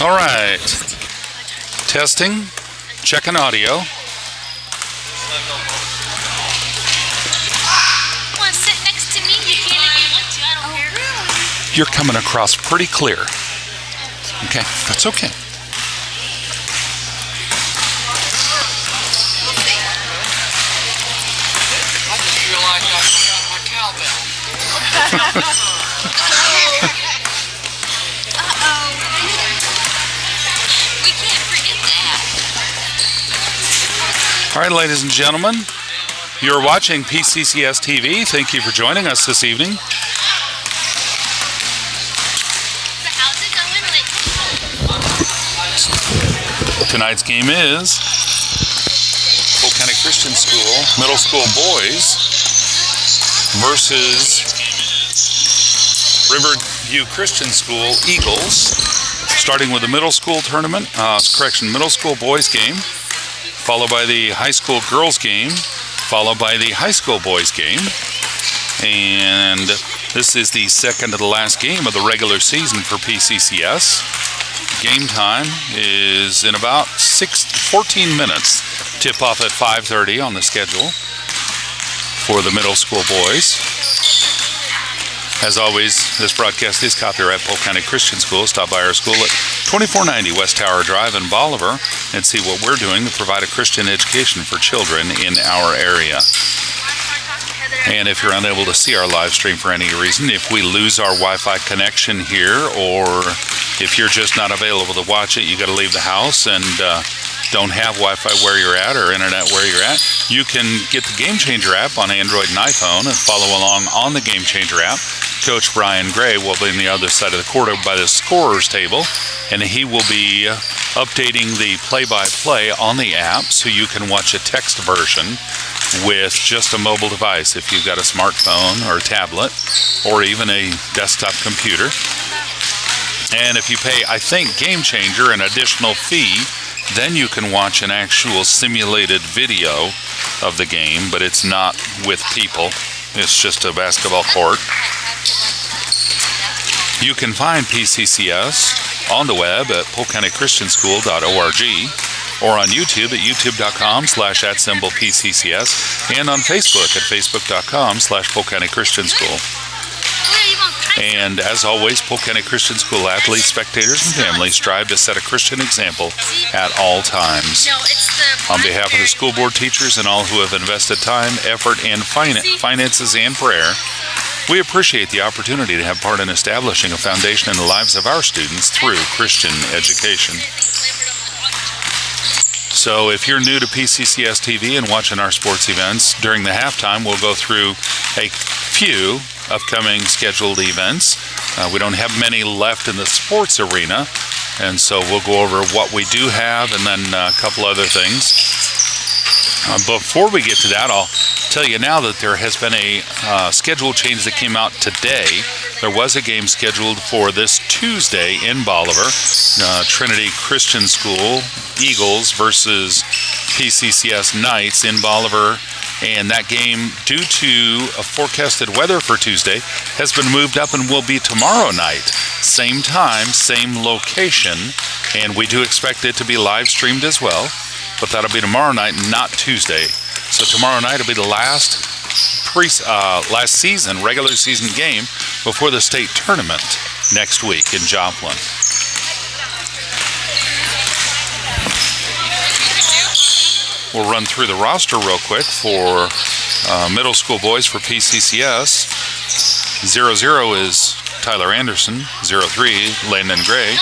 All right. Testing. Checking audio. Well, sit next to me. You can if you want to. I don't care. Really? You're coming across pretty clear. Okay, that's okay. I just realized I forgot my cowbell. Uh-oh. We can't forget that. All right, ladies and gentlemen, you're watching PCCS TV. Thank you for joining us this evening. So how's it going? Tonight's game is Polk County Christian School, middle school boys versus Riverview Christian School Eagles. Starting with the middle school tournament, middle school boys game, followed by the high school girls game, followed by the high school boys game. And this is the second to the last game of the regular season for PCCS. Game time is in about 14 minutes. Tip off at 5:30 on the schedule for the middle school boys. As always, this broadcast is copyright Polk County Christian School. Stop by our school at 2490 West Tower Drive in Bolivar and see what we're doing to provide a Christian education for children in our area. And if you're unable to see our live stream for any reason, if we lose our Wi-Fi connection here, or if you're just not available to watch it, you got to leave the house and don't have Wi-Fi where you're at or internet where you're at, you can get the Game Changer app on Android and iPhone and follow along on the Game Changer app. Coach Brian Gray will be on the other side of the court by the scorer's table, and he will be updating the play-by-play on the app so you can watch a text version with just a mobile device if you've got a smartphone or a tablet or even a desktop computer. And if you pay, I think, Game Changer an additional fee, then you can watch an actual simulated video of the game, but it's not with people. It's just a basketball court. You can find PCCS on the web at polkcountychristianschool.org or on YouTube at youtube.com/@PCCS and on Facebook at facebook.com/Polk County Christian School. And as always, Polk County Christian School athletes, spectators, and families strive to set a Christian example at all times. On behalf of the school board, teachers, and all who have invested time, effort, and finances and prayer, we appreciate the opportunity to have part in establishing a foundation in the lives of our students through Christian education. So if you're new to PCCS TV and watching our sports events, during the halftime, we'll go through a few upcoming scheduled events. We don't have many left in the sports arena, and so we'll go over what we do have and then a couple other things. Before we get to that, I'll tell you now that there has been a schedule change that came out today. There was a game scheduled for this Tuesday in Bolivar, Trinity Christian School Eagles versus PCCS Knights in Bolivar. And that game, due to a forecasted weather for Tuesday, has been moved up and will be tomorrow night. Same time, same location, and we do expect it to be live streamed as well. But that'll be tomorrow night, not Tuesday. So tomorrow night will be the last season, regular season game before the state tournament next week in Joplin. We'll run through the roster real quick for middle school boys for PCCS. 0-0 is Tyler Anderson. 0-3, Landon Gray.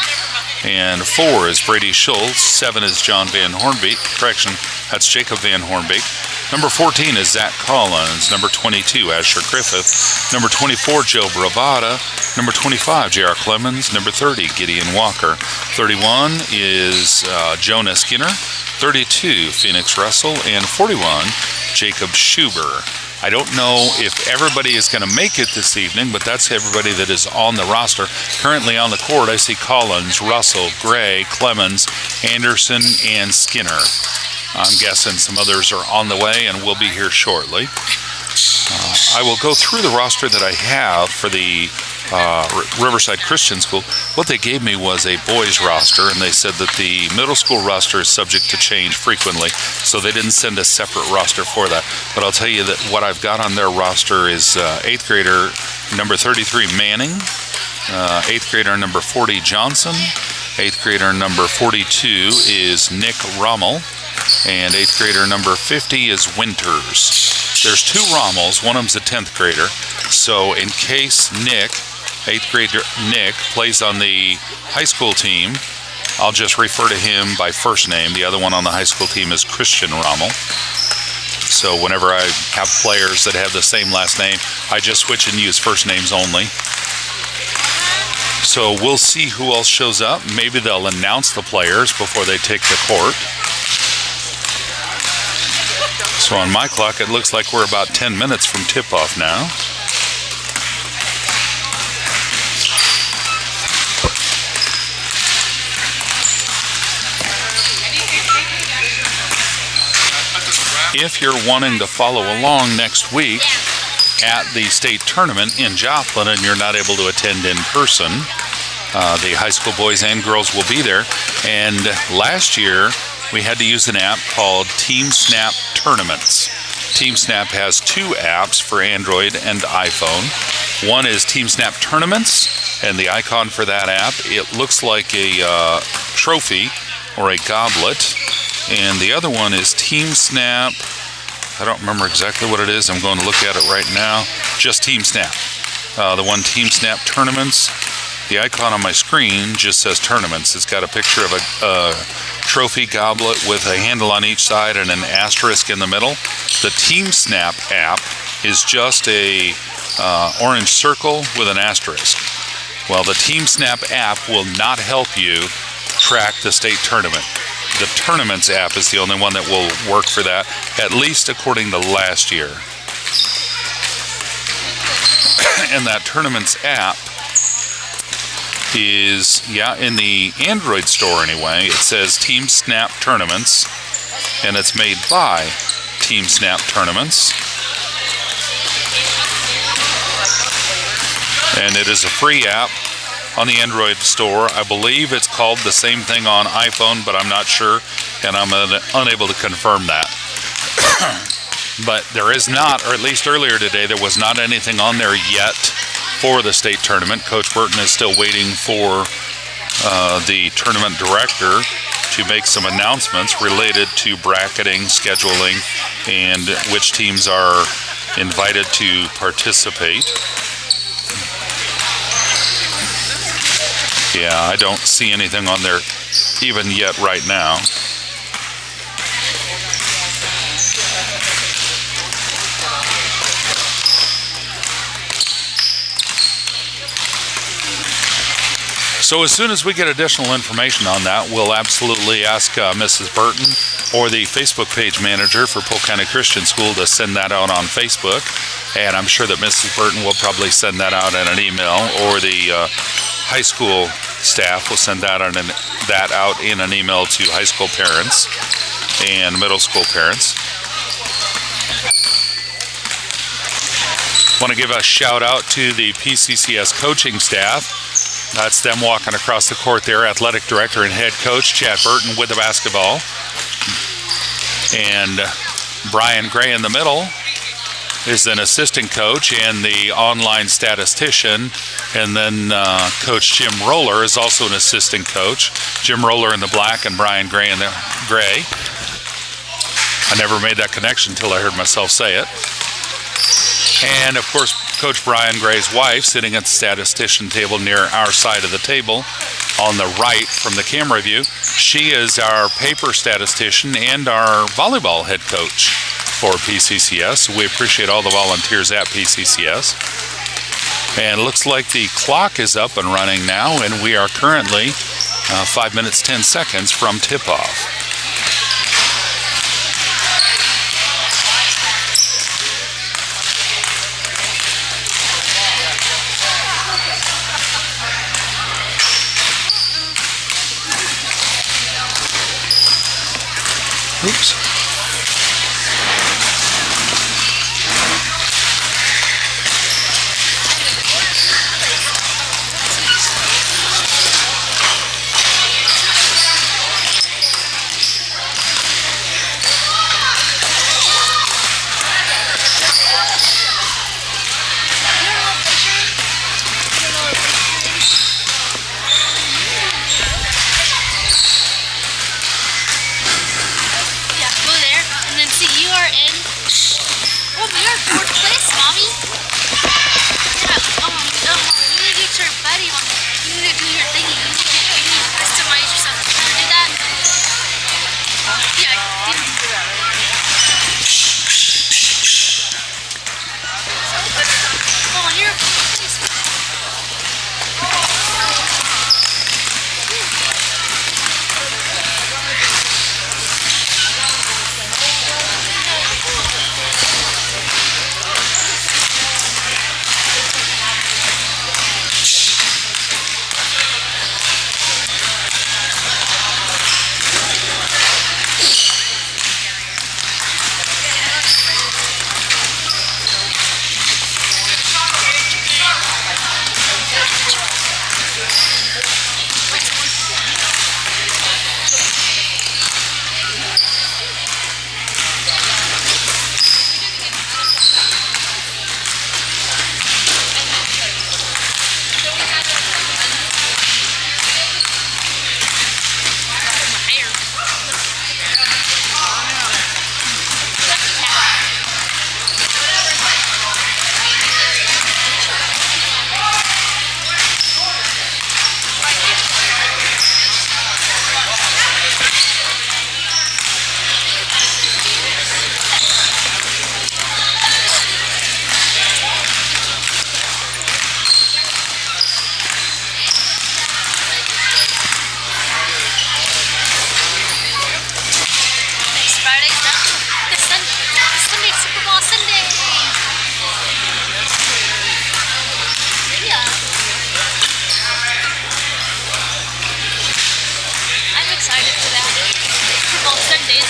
And 4 is Brady Schultz. 7 is John Van Hornbeek. Correction, that's Jacob Van Hornbeek. Number 14 is Zach Collins. Number 22, Asher Griffith. Number 24, Joe Bravada. Number 25, J.R. Clemens. Number 30, Gideon Walker. 31 is Jonah Skinner. 32, Phoenix Russell. And 41, Jacob Schuber. I don't know if everybody is going to make it this evening, but that's everybody that is on the roster. Currently on the court, I see Collins, Russell, Gray, Clemens, Anderson, and Skinner. I'm guessing some others are on the way and will be here shortly. I will go through the roster that I have for the Riverside Christian School, what they gave me was a boys roster, and they said that the middle school roster is subject to change frequently, so they didn't send a separate roster for that. But I'll tell you that what I've got on their roster is 8th grader number 33 Manning, 8th grader number 40 Johnson, 8th grader number 42 is Nick Rommel, and 8th grader number 50 is Winters. There's 2 Rommels, one of them's a 10th grader, so in case Nick, 8th grader Nick, plays on the high school team, I'll just refer to him by first name. The other one on the high school team is Christian Rommel. So whenever I have players that have the same last name, I just switch and use first names only. So we'll see who else shows up. Maybe they'll announce the players before they take the court. So on my clock, it looks like we're about 10 minutes from tip-off now. If you're wanting to follow along next week at the state tournament in Joplin and you're not able to attend in person, the high school boys and girls will be there. And last year, we had to use an app called Team Snap Tournaments. Team Snap has 2 apps for Android and iPhone. One is Team Snap Tournaments, and the icon for that app, it looks like a trophy or a goblet. And the other one is Team Snap, I don't remember exactly what it is. I'm going to look at it right now. Just Team Snap. The one Team Snap Tournaments, the icon on my screen just says Tournaments. It's got a picture of a trophy goblet with a handle on each side and an asterisk in the middle. The Team Snap app is just a orange circle with an asterisk. Well, the Team Snap app will not help you track the state tournament. The Tournaments app is the only one that will work for that, at least according to last year. And that Tournaments app is, in the Android store anyway, it says Team Snap Tournaments, and it's made by Team Snap Tournaments. And it is a free app on the Android store. I believe it's called the same thing on iPhone, but I'm not sure, and I'm unable to confirm that. But there is not, or at least earlier today, there was not anything on there yet for the state tournament. Coach Burton is still waiting for the tournament director to make some announcements related to bracketing, scheduling, and which teams are invited to participate. Yeah, I don't see anything on there even yet right now. So as soon as we get additional information on that, we'll absolutely ask Mrs. Burton or the Facebook page manager for Polk County Christian School to send that out on Facebook. And I'm sure that Mrs. Burton will probably send that out in an email, or the high school staff will send that out in an email to high school parents and middle school parents. Want to give a shout out to the PCCS coaching staff. That's them walking across the court there. Athletic director and head coach Chad Burton with the basketball. And Brian Gray in the middle is an assistant coach and the online statistician. And then Coach Jim Roller is also an assistant coach. Jim Roller in the black and Brian Gray in the gray. I never made that connection until I heard myself say it. And of course, Coach Brian Gray's wife sitting at the statistician table near our side of the table on the right from the camera view. She is our paper statistician and our volleyball head coach for PCCS. We appreciate all the volunteers at PCCS. And it looks like the clock is up and running now, and we are currently 5 minutes, 10 seconds from tip-off. Oops.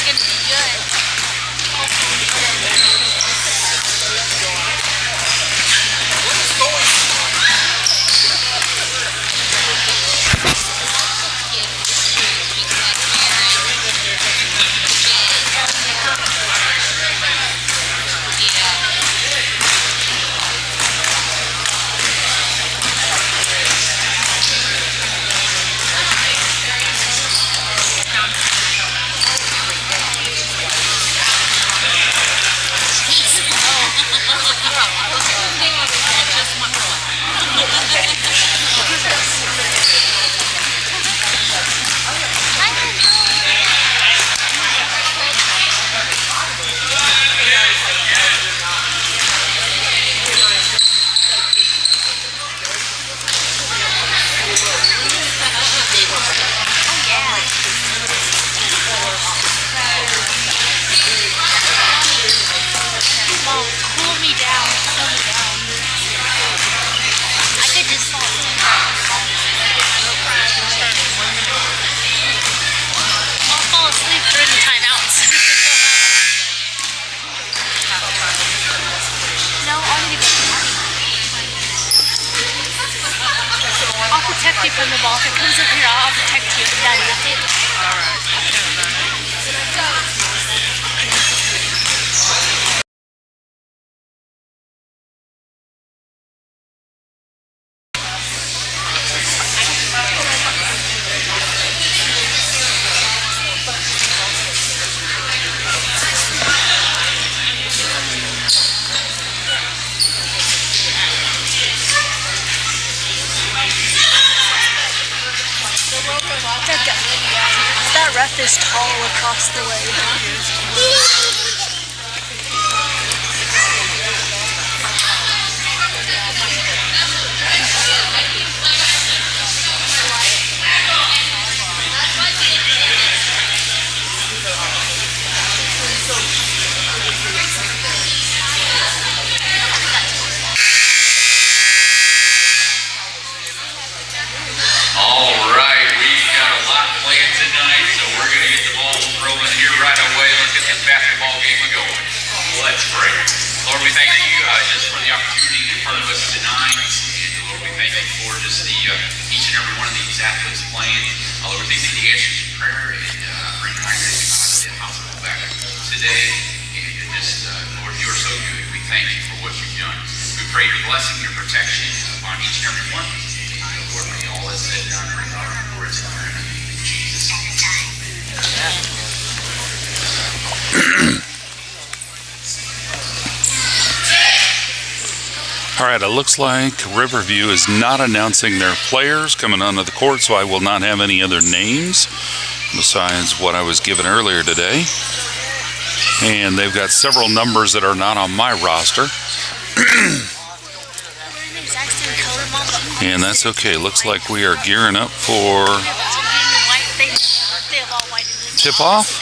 gonna be good. Hopefully protect you from the ball. If it comes up here, I'll protect you. Daddy, okay? That ref is tall across the way. Let's pray. Lord, we thank you just for the opportunity in front of us tonight. And Lord, we thank you for just each and every one of these athletes playing. Lord, we thank you for the answers to prayer and bring Isaac out of the hospital back today. And just, Lord, you are so good. We thank you for what you've done. We pray your blessing, your protection upon each and every one. And Lord, may all that's said and done bring honor and glory to your name. In Jesus' name. Amen. All right, it looks like Riverview is not announcing their players coming onto the court, so I will not have any other names besides what I was given earlier today. And they've got several numbers that are not on my roster. And that's okay. Looks like we are gearing up for tip-off.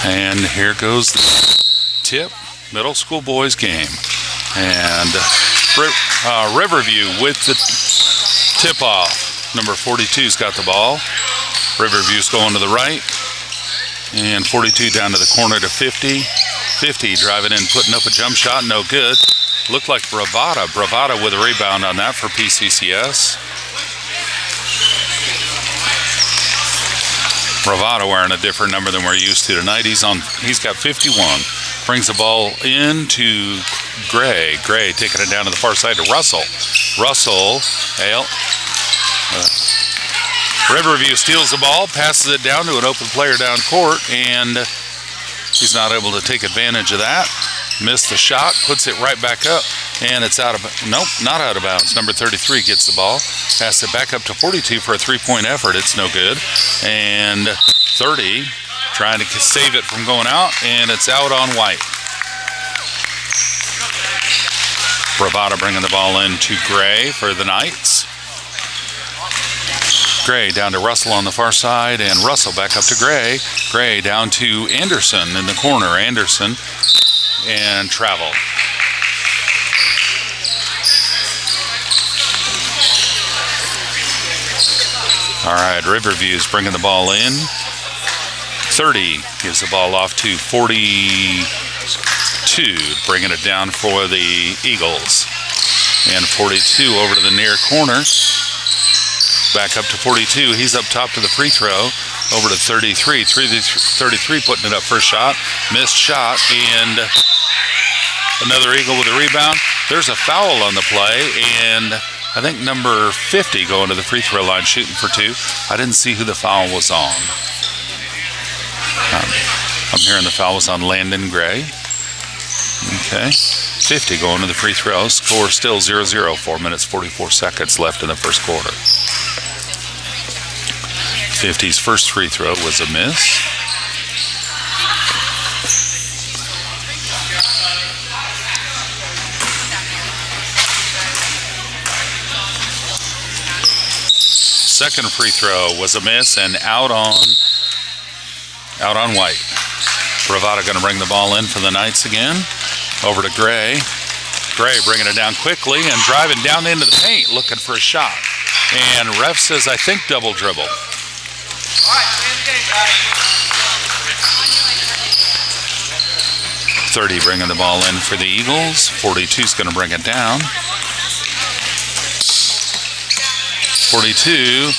And here goes the tip middle school boys game, and Riverview with the tip off. Number 42's got the ball. Riverview's going to the right, and 42 down to the corner to 50. 50 driving in, putting up a jump shot, no good. Looked like Bravada with a rebound on that for PCCS. Bravada wearing a different number than we're used to tonight. He's got 51. Brings the ball into Gray. Gray taking it down to the far side to Russell. Russell, Riverview steals the ball, passes it down to an open player down court, and he's not able to take advantage of that. Missed the shot, puts it right back up, and it's out of, nope, not out of bounds. Number 33 gets the ball, passes it back up to 42 for a three-point effort. It's no good. And 30 trying to save it from going out, and it's out on White. Bravada bringing the ball in to Gray for the Knights. Gray down to Russell on the far side, and Russell back up to Gray. Gray down to Anderson in the corner. Anderson and travel. All right, Riverview's bringing the ball in. 30 gives the ball off to 42, bringing it down for the Eagles. And 42 over to the near corner. Back up to 42. He's up top to the free throw. Over to 33. 33 putting it up for a shot. Missed shot. And another Eagle with a rebound. There's a foul on the play. And I think number 50 going to the free throw line shooting for 2. I didn't see who the foul was on. I'm hearing the foul was on Landon Gray. Okay. 50 going to the free throw. Score still 0-0. 4 minutes, 44 seconds left in the first quarter. 50's first free throw was a miss. Second free throw was a miss and out on White. Bravada going to bring the ball in for the Knights again. Over to Gray. Gray bringing it down quickly and driving down into the paint, looking for a shot. And ref says, I think double dribble. 30 bringing the ball in for the Eagles. 42's going to bring it down. 42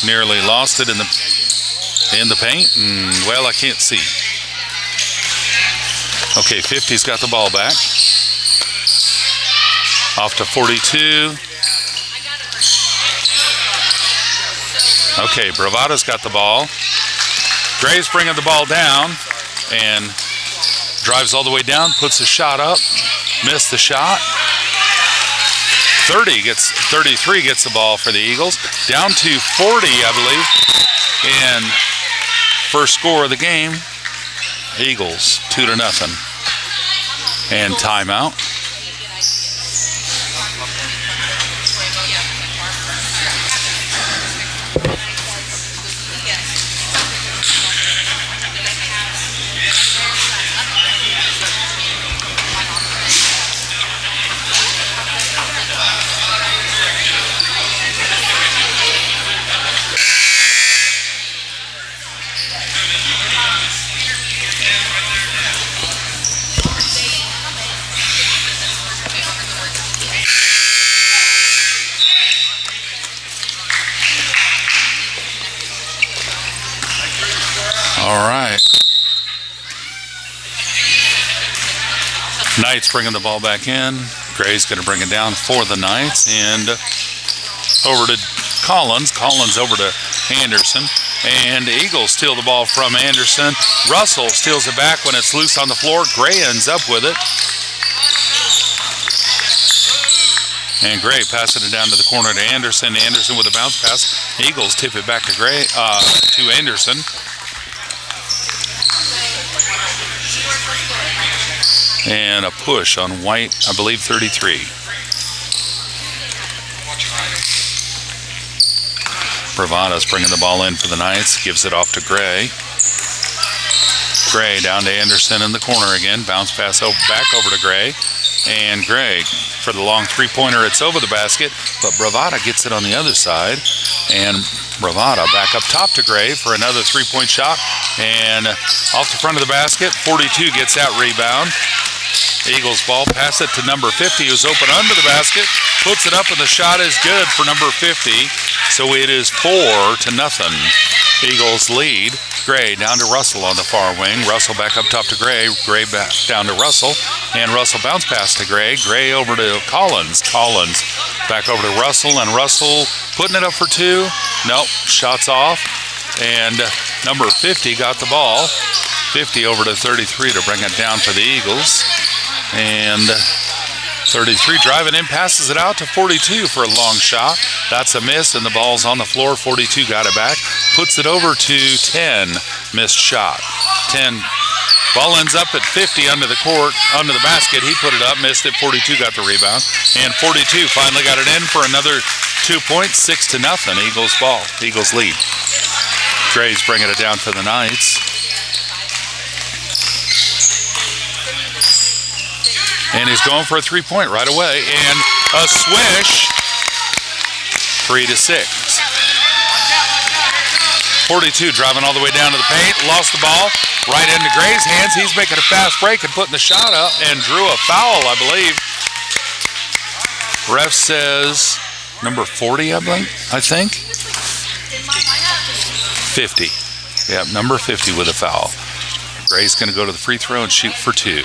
nearly lost it in the paint. And, well, I can't see. Okay, 50's got the ball back. Off to 42. Okay, Bravada's got the ball. Gray's bringing the ball down and drives all the way down, puts a shot up, missed the shot. 33 gets the ball for the Eagles. Down to 40, I believe. And first score of the game, Eagles 2-0. And timeout. All right. Knights bringing the ball back in. Gray's going to bring it down for the Knights. And over to Collins. Collins over to Anderson. And the Eagles steal the ball from Anderson. Russell steals it back when it's loose on the floor. Gray ends up with it. And Gray passing it down to the corner to Anderson. Anderson with a bounce pass. Eagles tip it back to Gray, to Anderson. And a push on White, I believe 33. Bravada's bringing the ball in for the Knights. Gives it off to Gray. Gray down to Anderson in the corner again. Bounce pass back over to Gray. And Gray for the long three-pointer. It's over the basket, but Bravada gets it on the other side. And Bravada back up top to Gray for another three-point shot. And off the front of the basket. 42 gets that rebound. Eagles ball, pass it to number 50, who's open under the basket, puts it up, and the shot is good for number 50. So it is 4-0. Eagles lead. Gray down to Russell on the far wing. Russell back up top to Gray. Gray back down to Russell. And Russell bounce pass to Gray. Gray over to Collins. Collins back over to Russell. And Russell putting it up for 2. Nope, shots off. And number 50 got the ball. 50 over to 33 to bring it down for the Eagles. And 33 driving in, passes it out to 42 for a long shot. That's a miss, and the ball's on the floor. 42 got it back. Puts it over to 10. Missed shot. 10. Ball ends up at 50 under the court, under the basket. He put it up, missed it. 42 got the rebound. And 42 finally got it in for another 2 points. 6-0. Eagles ball. Eagles lead. Gray's bringing it down for the Knights. And he's going for a three-point right away. And a swish. 3-6. 42 driving all the way down to the paint. Lost the ball right into Gray's hands. He's making a fast break and putting the shot up and drew a foul, I believe. Ref says number 40, I think. 50. Yeah, number 50 with a foul. Gray's going to go to the free throw and shoot for 2.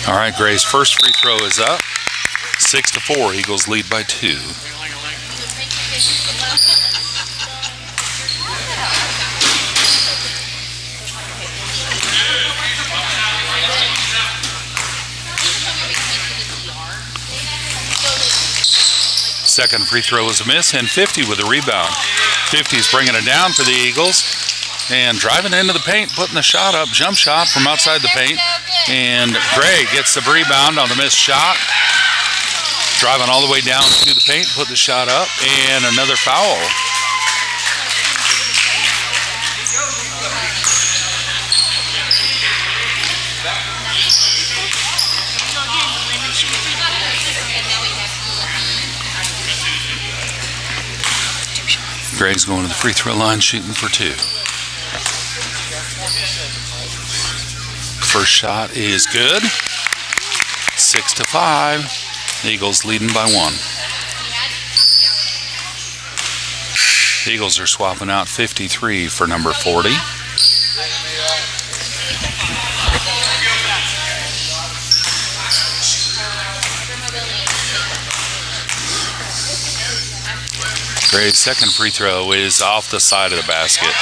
All right, Gray's first free throw is up. 6-4. Eagles lead by 2. Second free throw was a miss, and 50 with a rebound. 50's bringing it down for the Eagles. And driving into the paint, putting the shot up, jump shot from outside the paint. And Gray gets the rebound on the missed shot. Driving all the way down to the paint, put the shot up, and another foul. Gray's going to the free throw line, shooting for 2. First shot is good. 6-5. Eagles leading by 1. The Eagles are swapping out 53 for number 40. Gray's second free throw is off the side of the basket.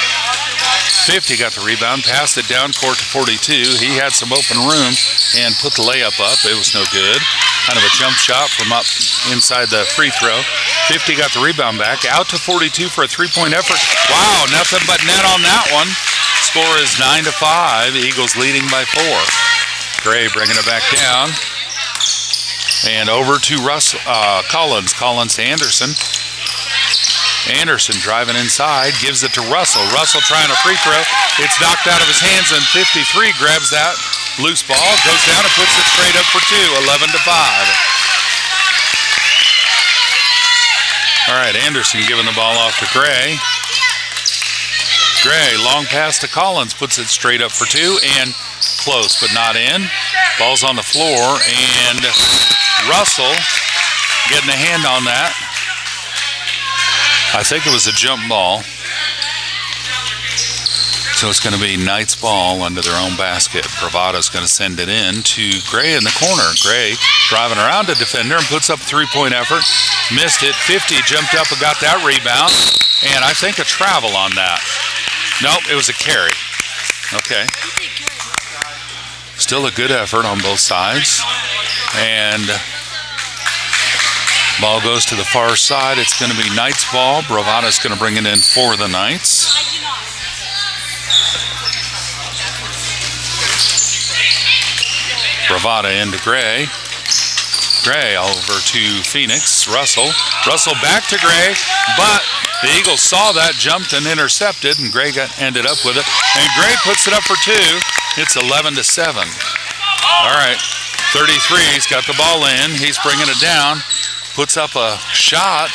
50 got the rebound, passed it down court to 42. He had some open room and put the layup up. It was no good. Kind of a jump shot from up inside the free throw. 50 got the rebound back. Out to 42 for a three-point effort. Wow, nothing but net on that one. Score is 9-5. Eagles leading by 4. Gray bringing it back down. And over to Collins. Collins to Anderson. Anderson driving inside, gives it to Russell. Russell trying a free throw. It's knocked out of his hands, and 53 grabs that loose ball, goes down and puts it straight up for 2, 11-5. All right, Anderson giving the ball off to Gray. Gray, long pass to Collins, puts it straight up for 2, and close, but not in. Ball's on the floor, and Russell getting a hand on that. I think it was a jump ball. So it's going to be Knight's ball under their own basket. Bravato's going to send it in to Gray in the corner. Gray driving around a defender and puts up a three-point effort. Missed it. 50 jumped up and got that rebound. And I think a travel on that. Nope, it was a carry. Okay. Still a good effort on both sides. And ball goes to the far side. It's going to be Knight's ball. Bravato's going to bring it in for the Knights. Bravata into Gray. Gray over to Phoenix. Russell back to Gray, but the Eagles saw that, jumped and intercepted, and Gray ended up with it. And Gray puts it up for 2. It's 11-7. All right, 33's got the ball in. He's bringing it down. Puts up a shot,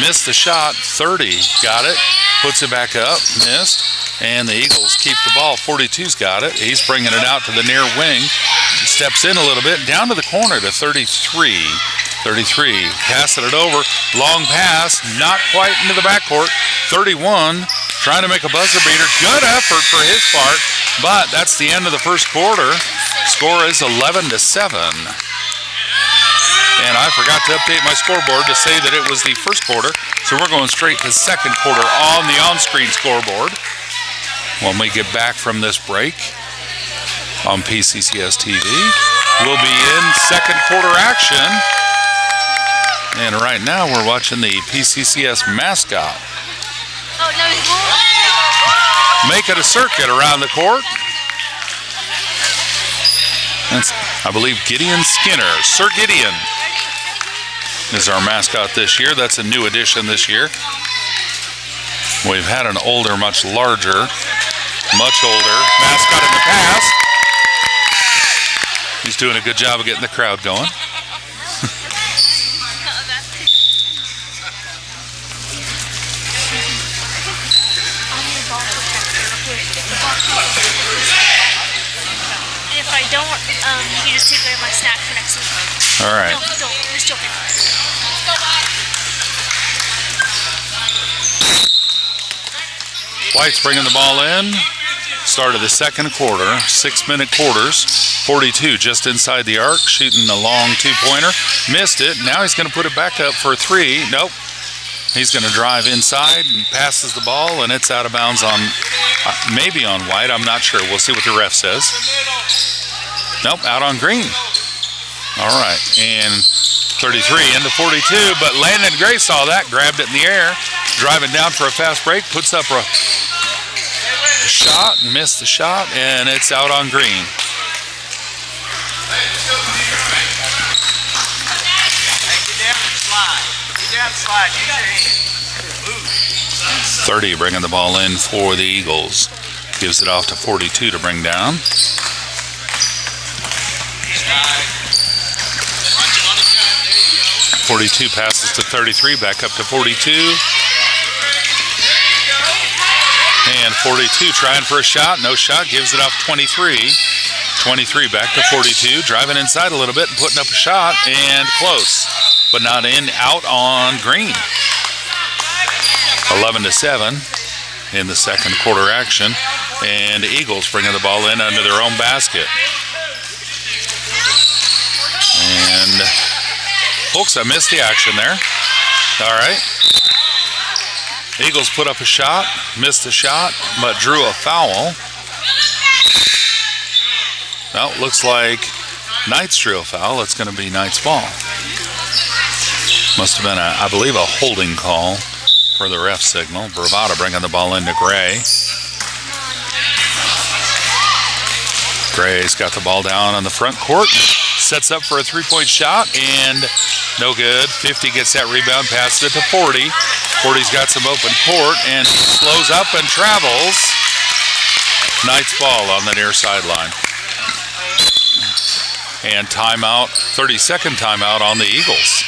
missed the shot. 30 got it, puts it back up, missed. And the Eagles keep the ball. 42's got it. He's bringing it out to the near wing. Steps in a little bit, down to the corner to 33. 33, passing it over. Long pass, not quite into the backcourt. 31, trying to make a buzzer beater. Good effort for his part, but that's the end of the first quarter. Score is 11-7. And I forgot to update my scoreboard to say that it was the first quarter, so we're going straight to second quarter on the on-screen scoreboard. When we get back from this break on PCCS TV, we'll be in second quarter action. And right now we're watching the PCCS mascot making a circuit around the court. That's, I believe, Gideon Skinner, Sir Gideon. is our mascot this year. That's a new addition this year. We've had an older, much larger, much older mascot in the past. He's doing a good job of getting the crowd going. If I don't, you can just take away my snack for next week. All right. No, don't. Just joking. White's bringing the ball in. Start of the second quarter. 6-minute quarters. 42 just inside the arc. Shooting a long two-pointer. Missed it. Now he's going to put it back up for a three. Nope. He's going to drive inside and passes the ball, and it's out of bounds on, maybe on White. I'm not sure. We'll see what the ref says. Nope, out on Green. All right, and 33 into 42, but Landon Gray saw that, grabbed it in the air, driving down for a fast break, puts up a shot, and missed the shot, and it's out on Green. 30 bringing the ball in for the Eagles. Gives it off to 42 to bring down. 42 passes to 33, back up to 42. And 42 trying for a shot, no shot, gives it off 23. 23 back to 42, driving inside a little bit and putting up a shot, and close, but not in, out on Green. 11-7 in the second quarter action, and the Eagles bringing the ball in under their own basket. And folks, I missed the action there. All right. Eagles put up a shot, missed a shot, but drew a foul. Well, looks like Knight's drew a foul. It's going to be Knight's ball. Must have been, I believe, a holding call for the ref signal. Bravada bringing the ball into Gray. Gray's got the ball down on the front court. Sets up for a three-point shot, and no good. 50 gets that rebound, passes it to 40. 40's got some open court, and slows up and travels. Knight's ball on the near sideline. And timeout, 30-second timeout on the Eagles.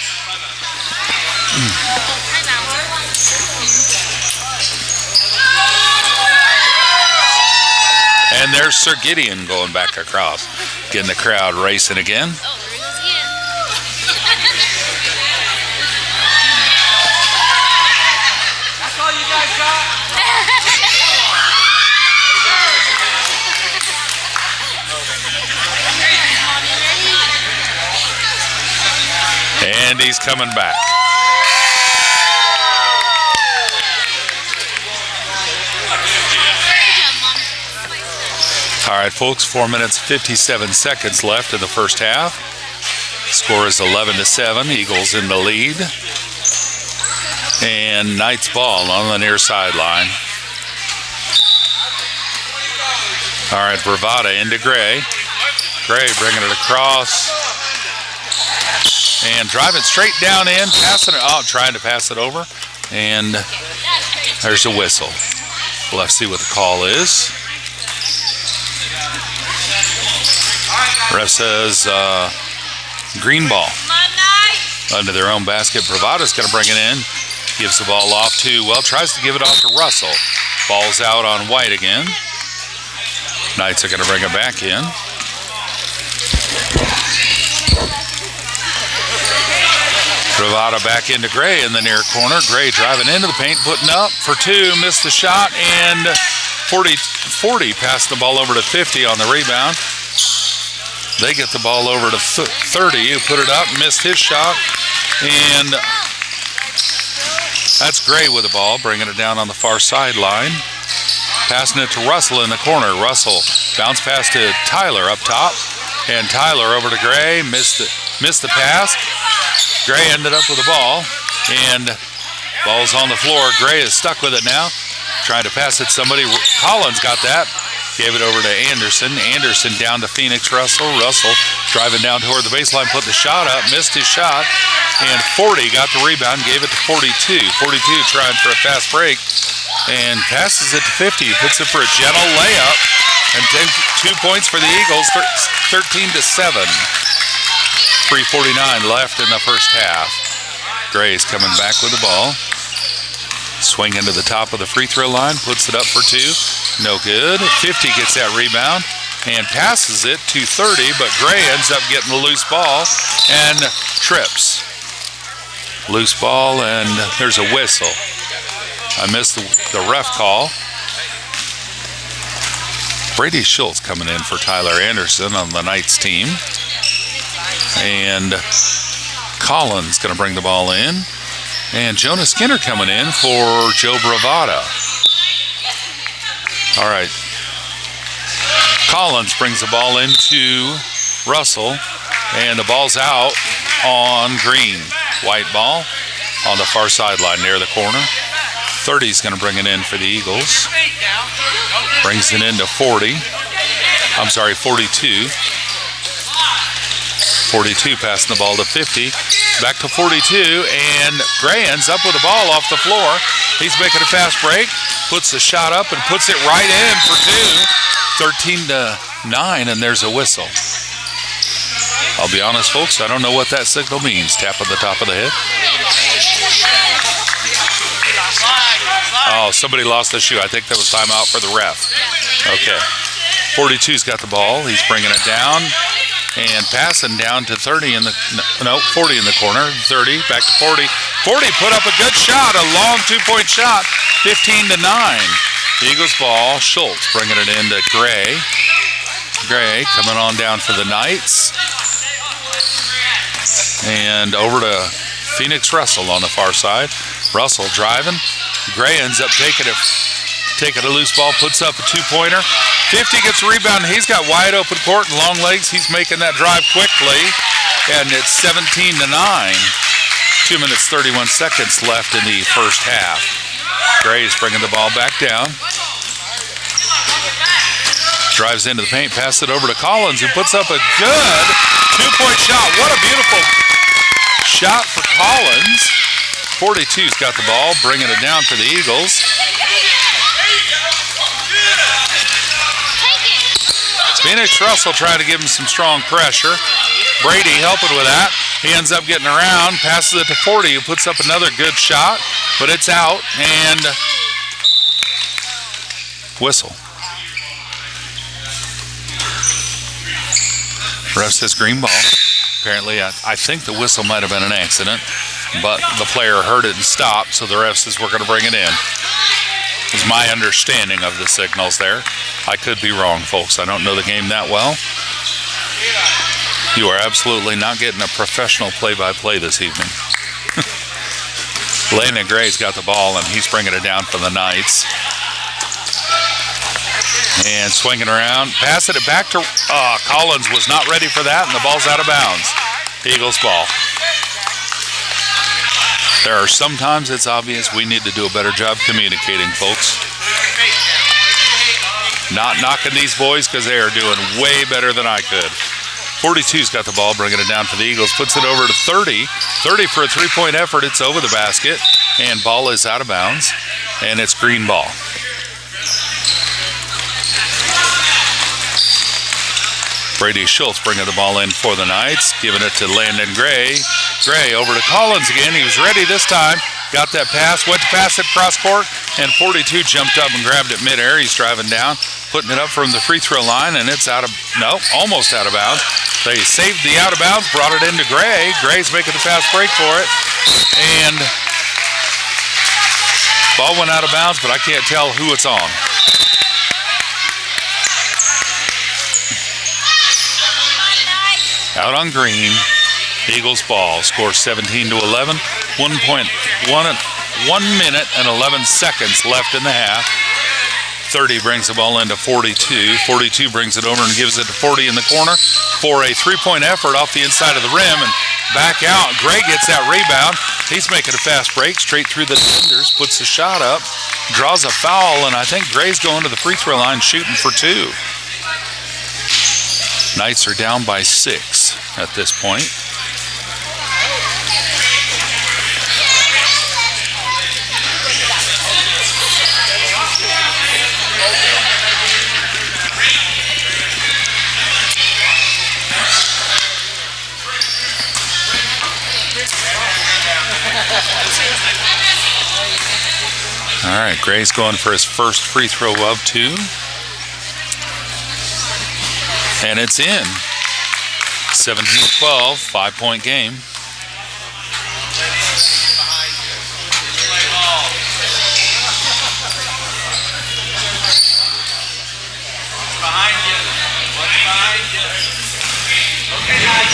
And there's Sir Gideon going back across, getting the crowd racing again. Oh, there he goes again. That's all you guys got? And he's coming back. All right, folks, 4 minutes, 57 seconds left in the first half. Score is 11-7. Eagles in the lead. And Knight's ball on the near sideline. All right, Bravada into Gray. Gray bringing it across. And driving straight down in, passing it out, trying to pass it over. And there's a whistle. We'll have to see what the call is. Ref says green ball. Under their own basket. Bravada's going to bring it in. Gives the ball off to, well, tries to give it off to Russell. Ball's out on White again. Knights are going to bring it back in. Bravada back into Gray in the near corner. Gray driving into the paint, putting up for two, missed the shot, and 40 passed the ball over to 50 on the rebound. They get the ball over to 30, who put it up, missed his shot, and that's Gray with the ball, bringing it down on the far sideline. Passing it to Russell in the corner. Russell bounce pass to Tyler up top, and Tyler over to Gray, missed the pass. Gray ended up with the ball, and ball's on the floor. Gray is stuck with it now, trying to pass it to somebody. Collins got that, gave it over to Anderson. Anderson down to Phoenix Russell. Russell driving down toward the baseline, put the shot up, missed his shot. And 40 got the rebound, gave it to 42. 42 trying for a fast break and passes it to 50. Puts it for a gentle layup and takes 2 points for the Eagles, 13-7. 3:49 left in the first half. Gray's coming back with the ball. Swing into the top of the free throw line, puts it up for 2. No good. 50 gets that rebound and passes it to 30, but Gray ends up getting the loose ball and trips. Loose ball, and there's a whistle. I missed the ref call. Brady Schultz coming in for Tyler Anderson on the Knights team. And Collins going to bring the ball in. And Jonah Skinner coming in for Joe Bravada. All right. Collins brings the ball into Russell. And the ball's out on Green. White ball on the far sideline near the corner. 30 is going to bring it in for the Eagles. Brings it into 40. I'm sorry, 42. 42 passing the ball to 50. Back to 42, and Gray ends up with the ball off the floor. He's making a fast break, puts the shot up, and puts it right in for 2. 13-9, and there's a whistle. I'll be honest, folks, I don't know what that signal means. Tap on the top of the head. Oh, somebody lost the shoe. I think that was timeout for the ref. Okay. 42's got the ball. He's bringing it down and passing down to 30 in the, no, 40 in the corner. 30, back to 40. 40 put up a good shot, a long 2-point shot. 15-9. The Eagles ball. Schultz bringing it into Gray. Gray coming on down for the Knights. And over to Phoenix Russell on the far side. Russell driving. Gray ends up taking a loose ball, puts up a 2-pointer. 50 gets a rebound. He's got wide open court and long legs. He's making that drive quickly. And it's 17-9. 2 minutes, 31 seconds left in the first half. Gray's bringing the ball back down. Drives into the paint, passes it over to Collins, who puts up a good 2-point shot. What a beautiful shot for Collins. 42's got the ball, bringing it down for the Eagles. Phoenix Russell trying to give him some strong pressure. Brady helping with that. He ends up getting around, passes it to 40, who puts up another good shot, but it's out, and whistle. Ref says green ball. Apparently, I think the whistle might have been an accident, but the player heard it and stopped, so the ref says we're going to bring it in. Is my understanding of the signals there. I could be wrong, folks. I don't know the game that well. You are absolutely not getting a professional play-by-play this evening. Landon Gray's got the ball, and he's bringing it down for the Knights. And swinging around, passing it back to Collins was not ready for that, and the ball's out of bounds. Eagles ball. There are sometimes it's obvious we need to do a better job communicating, folks. Not knocking these boys because they are doing way better than I could. 42's got the ball, bringing it down for the Eagles, puts it over to 30. 30 for a 3-point effort. It's over the basket, and ball is out of bounds, and it's green ball. Brady Schultz bringing the ball in for the Knights, giving it to Landon Gray. Gray over to Collins again. He was ready this time. Got that pass, went to pass it cross court, and 42 jumped up and grabbed it midair. He's driving down, putting it up from the free throw line, and it's almost out of bounds. They saved the out of bounds, brought it into Gray. Gray's making the fast break for it, and ball went out of bounds, but I can't tell who it's on. Out on Green. Eagles ball. Score 17-11. 1 minute and 11 seconds left in the half. 30 brings the ball into 42. 42 brings it over and gives it to 40 in the corner for a 3-point effort off the inside of the rim and back out. Gray gets that rebound. He's making a fast break straight through the defenders, puts the shot up, draws a foul, and I think Gray's going to the free throw line shooting for 2. Knights are down by 6 at this point. All right, Gray's going for his first free throw of 2. And it's in. 17-12, 5-point game. Behind you. What's behind you? Okay, guys.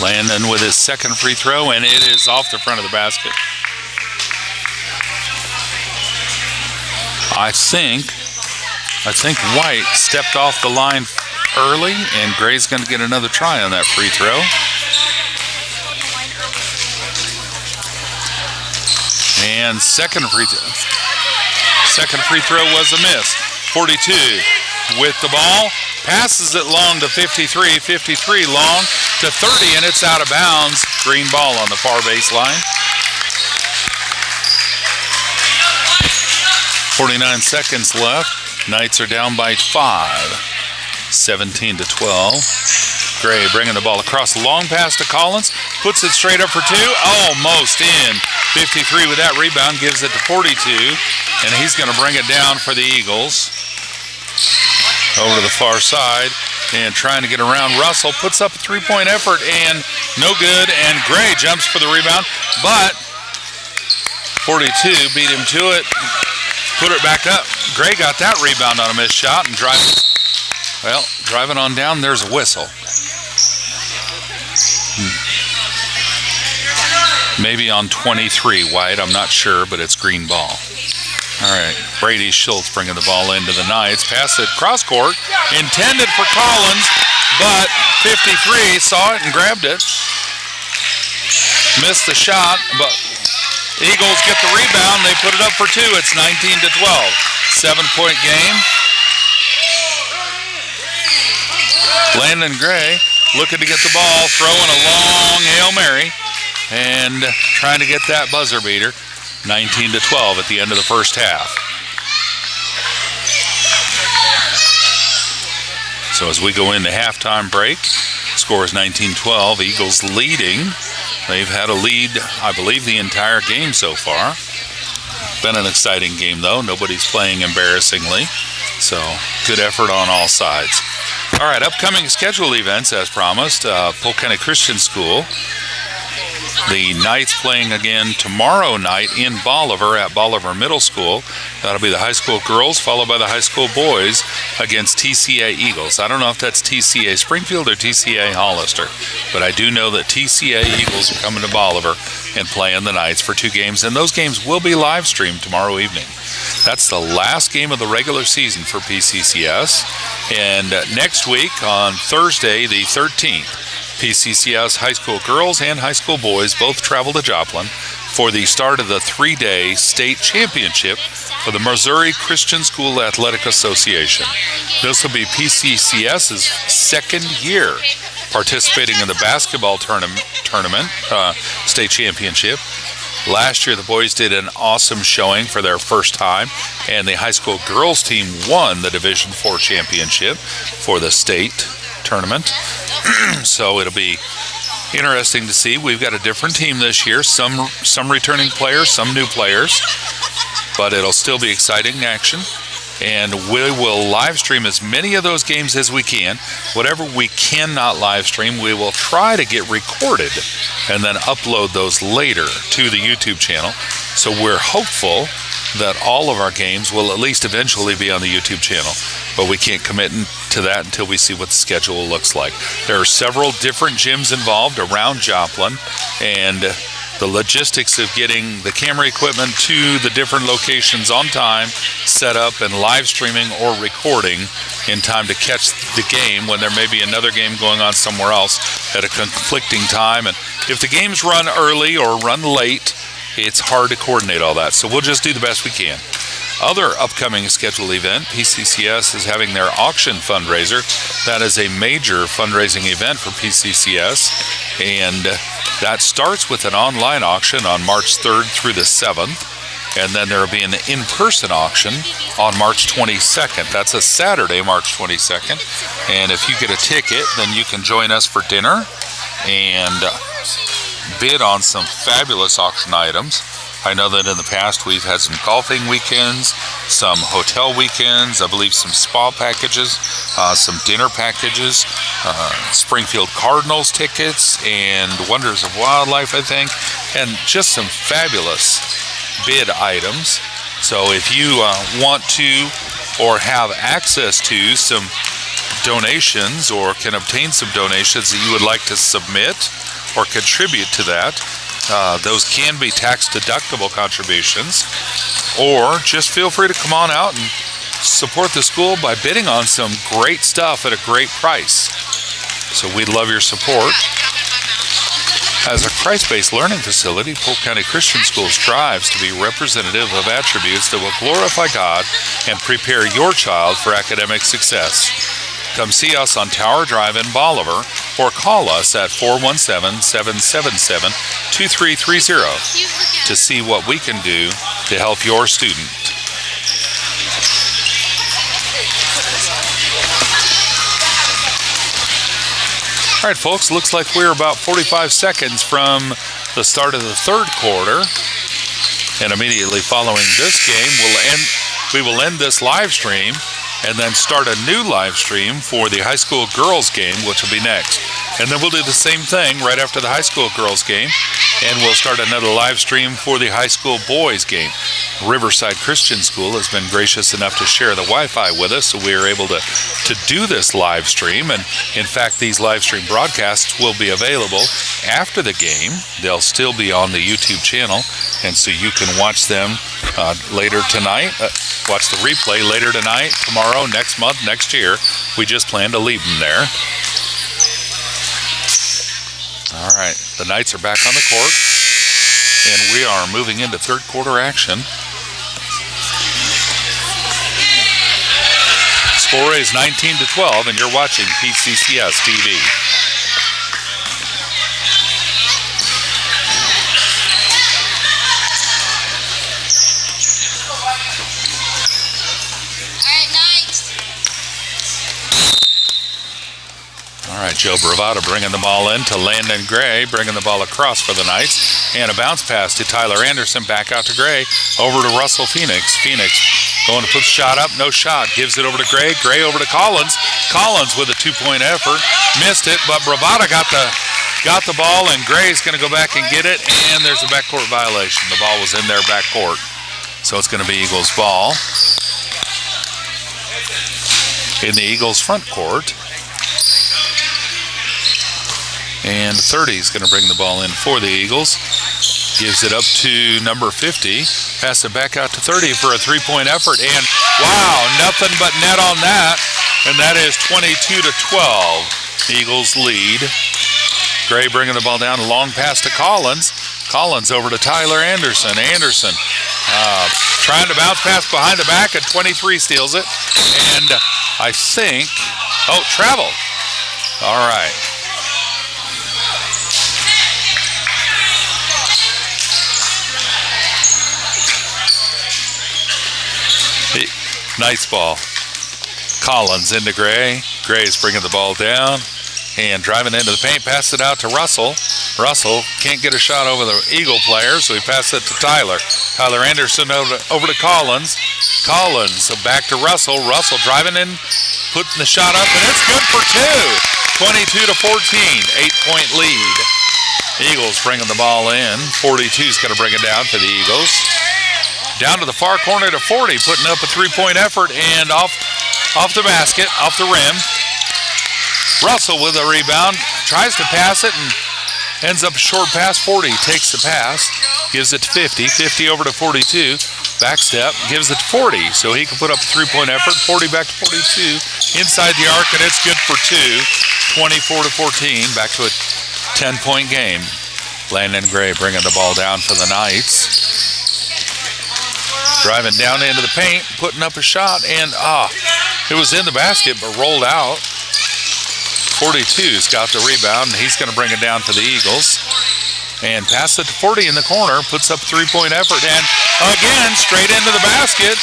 Landon with his second free throw, and it is off the front of the basket. I think White stepped off the line early, and Gray's going to get another try on that free throw. And second free throw was a miss. 42 with the ball, passes it long to 53, 53 long to 30, and it's out of bounds. Green ball on the far baseline. 49 seconds left. Knights are down by 5, 17-12. Gray bringing the ball across, long pass to Collins, puts it straight up for 2, almost in. 53 with that rebound, gives it to 42, and he's going to bring it down for the Eagles. Over to the far side, and trying to get around Russell, puts up a 3-point effort, and no good, and Gray jumps for the rebound, but 42 beat him to it. Put it back up. Gray got that rebound on a missed shot and driving on down, there's a whistle. Maybe on 23, White, I'm not sure, but it's green ball. All right, Brady Schultz bringing the ball into the Knights. Pass it cross court, intended for Collins, but 53 saw it and grabbed it. Missed the shot, but Eagles get the rebound. They put it up for 2. It's 19-12. 7-point game. Landon Gray looking to get the ball, throwing a long Hail Mary, and trying to get that buzzer beater. 19-12 at the end of the first half. So as we go into halftime break, score is 19-12. Eagles leading. They've had a lead, I believe, the entire game so far. Been an exciting game, though. Nobody's playing embarrassingly. So, good effort on all sides. All right, upcoming scheduled events, as promised. Polk County Christian School. The Knights playing again tomorrow night in Bolivar at Bolivar Middle School. That'll be the high school girls, followed by the high school boys against TCA Eagles. I don't know if that's TCA Springfield or TCA Hollister, but I do know that TCA Eagles are coming to Bolivar and playing the Knights for 2 games, and those games will be live streamed tomorrow evening. That's the last game of the regular season for PCCS, and next week on Thursday the 13th, PCCS high school girls and high school boys both travel to Joplin for the start of the 3-day state championship for the Missouri Christian School Athletic Association. This will be PCCS's second year participating in the basketball tournament state championship. Last year, the boys did an awesome showing for their first time, and the high school girls team won the Division IV championship for the state tournament. So it'll be interesting to see. We've got a different team this year, some returning players, some new players, but it'll still be exciting action. And we will live stream as many of those games as we can. Whatever we cannot live stream, we will try to get recorded and then upload those later to the YouTube channel. So we're hopeful that all of our games will at least eventually be on the YouTube channel, but we can't commit to that until we see what the schedule looks like. There are several different gyms involved around Joplin, and the logistics of getting the camera equipment to the different locations on time, set up and live streaming or recording in time to catch the game when there may be another game going on somewhere else at a conflicting time. And if the games run early or run late, it's hard to coordinate all that. So we'll just do the best we can. Other upcoming scheduled event, PCCS is having their auction fundraiser. That is a major fundraising event for PCCS, and that starts with an online auction on March 3rd through the 7th, and then there will be an in-person auction on March 22nd. That's a Saturday, March 22nd, and if you get a ticket, then you can join us for dinner and bid on some fabulous auction items. I know that in the past we've had some golfing weekends, some hotel weekends, I believe some spa packages, some dinner packages, Springfield Cardinals tickets, and Wonders of Wildlife, I think, and just some fabulous bid items. So if you want to or have access to some donations or can obtain some donations that you would like to submit or contribute to that, those can be tax-deductible contributions, or just feel free to come on out and support the school by bidding on some great stuff at a great price. So we'd love your support. As a Christ-based learning facility, Polk County Christian School strives to be representative of attributes that will glorify God and prepare your child for academic success. Come see us on Tower Drive in Bolivar or call us at 417-777-2330 to see what we can do to help your student. All right, folks, looks like we're about 45 seconds from the start of the third quarter. And immediately following this game, we will end this live stream and then start a new live stream for the high school girls game, which will be next. And then we'll do the same thing right after the high school girls game, and we'll start another live stream for the high school boys game. Riverside Christian School has been gracious enough to share the Wi-Fi with us, so we are able to do this live stream. And in fact, these live stream broadcasts will be available after the game. They'll still be on the YouTube channel, and so you can watch them later tonight. Watch the replay later tonight, tomorrow, next month, next year. We just plan to leave them there. All right, the Knights are back on the court, and we are moving into third quarter action. Score is 19-12, and you're watching PCCS TV. All right, Joe Bravata bringing the ball in to Landon Gray, bringing the ball across for the Knights, and a bounce pass to Tyler Anderson, back out to Gray, over to Russell Phoenix. Phoenix going to put the shot up, no shot, gives it over to Gray, Gray over to Collins. Collins with a two-point effort, missed it, but Bravata got the ball, and Gray's going to go back and get it, and there's a backcourt violation. The ball was in their backcourt, so it's going to be Eagles ball in the Eagles front court. And 30 is going to bring the ball in for the Eagles. Gives it up to number 50. Pass it back out to 30 for a three-point effort. And wow, nothing but net on that. And that is 22-12. Eagles lead. Gray bringing the ball down. A long pass to Collins. Collins over to Tyler Anderson. Anderson trying to bounce pass behind the back, and 23 steals it. And I think, travel. All right. Nice ball. Collins into Gray. Gray's bringing the ball down and driving into the paint. Pass it out to Russell. Russell can't get a shot over the Eagle player, so he passes it to Tyler. Tyler Anderson over to Collins. Collins back to Russell. Russell driving in, putting the shot up, and it's good for two. 22-14, 8-point lead. Eagles bringing the ball in. 42 is going to bring it down for the Eagles. Down to the far corner to 40, putting up a three-point effort, and off the basket, off the rim. Russell with a rebound, tries to pass it, and ends up a short pass. 40 takes the pass, gives it to 50, 50 over to 42, back step, gives it to 40, so he can put up a three-point effort. 40 back to 42, inside the arc, and it's good for two. 24-14, back to a 10-point game. Landon Gray bringing the ball down for the Knights. Driving down into the paint, putting up a shot, and it was in the basket but rolled out. 42's got the rebound, and he's going to bring it down for the Eagles. And pass it to 40 in the corner, puts up a three-point effort, and again, straight into the basket.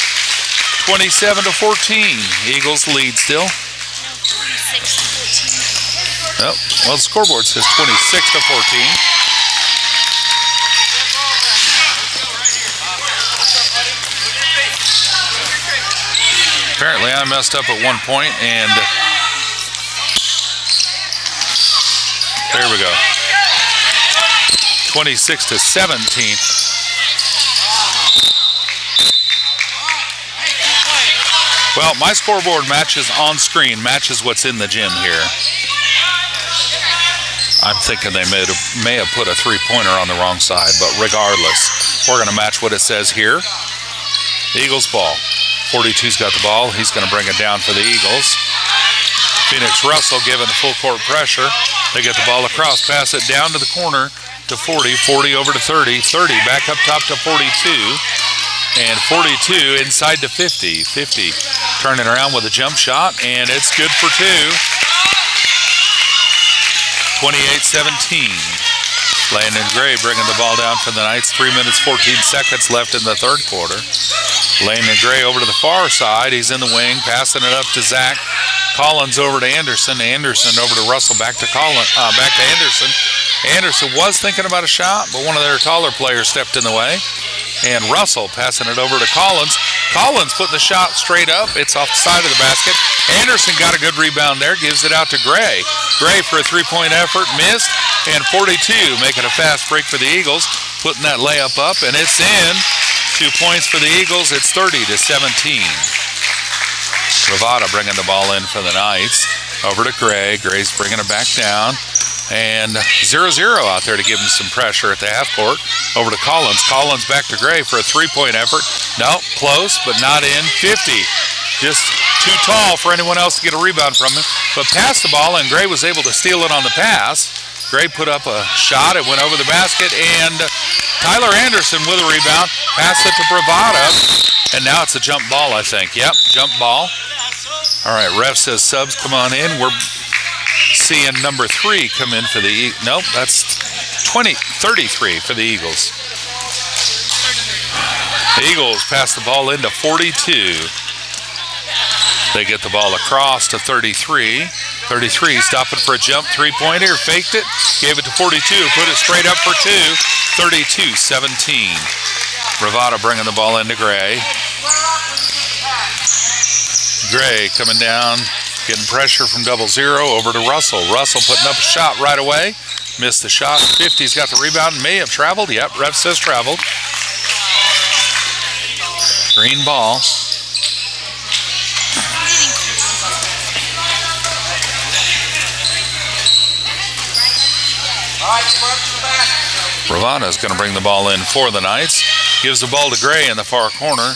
27-14. Eagles lead still. 26-14. Oh, well, the scoreboard says 26-14. Apparently I messed up at one point, and there we go. 26-17. Well, my scoreboard matches on screen, matches what's in the gym here. I'm thinking they may have put a three-pointer on the wrong side, but regardless, we're going to match what it says here. Eagles ball. 42's got the ball. He's going to bring it down for the Eagles. Phoenix Russell giving full court pressure. They get the ball across, pass it down to the corner to 40, 40 over to 30, 30 back up top to 42, and 42 inside to 50, 50 turning around with a jump shot, and it's good for two. 28-17. Landon Gray bringing the ball down for the Knights. 3 minutes, 14 seconds left in the third quarter. Landon Gray over to the far side. He's in the wing, passing it up to Zach. Collins over to Anderson. Anderson over to Russell. Back to Anderson. Anderson was thinking about a shot, but one of their taller players stepped in the way. And Russell passing it over to Collins. Collins putting the shot straight up. It's off the side of the basket. Anderson got a good rebound there. Gives it out to Gray. Gray for a three-point effort. Missed. And 42 making a fast break for the Eagles. Putting that layup up, and it's in. 2 points for the Eagles. It's 30-17. Ravada bringing the ball in for the Knights. Over to Gray. Gray's bringing it back down. And 0-0 out there to give him some pressure at the half court. Over to Collins. Collins back to Gray for a three-point effort. No, close, but not in. 50. Just too tall for anyone else to get a rebound from him. But passed the ball, and Gray was able to steal it on the pass. Gray put up a shot. It went over the basket, and Tyler Anderson with a rebound. Passed it to Bravada, and now it's a jump ball, I think. Yep, jump ball. All right, ref says subs, come on in. We're seeing number 3 come in for the nope, that's 33 for the Eagles. The Eagles pass the ball into 42. They get the ball across to 33. 33 stopping for a jump three-pointer, faked it, gave it to 42, put it straight up for 2. 32-17. Ravada bringing the ball into Gray. Gray coming down, getting pressure from 0-0 over to Russell. Russell putting up a shot right away. Missed the shot. 50's got the rebound. May have traveled. Yep, ref says traveled. Green ball. Ravana's going to bring the ball in for the Knights. Gives the ball to Gray in the far corner.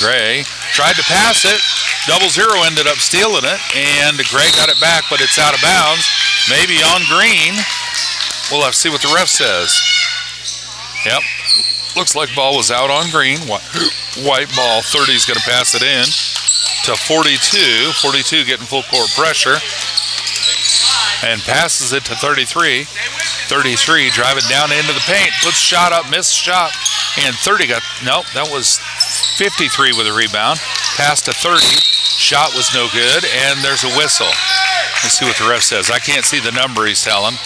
Gray tried to pass it. 0-0 ended up stealing it, and Gray got it back, but it's out of bounds. Maybe on green. We'll have to see what the ref says. Yep. Looks like ball was out on green. White ball. 30's going to pass it in to 42. 42 getting full court pressure. And passes it to 33. 33 driving down into the paint. Puts shot up, missed shot. And 30 got, nope, that was 53 with a rebound. Pass to 30. Shot was no good, and there's a whistle. Let's see what the ref says. I can't see the number he's telling.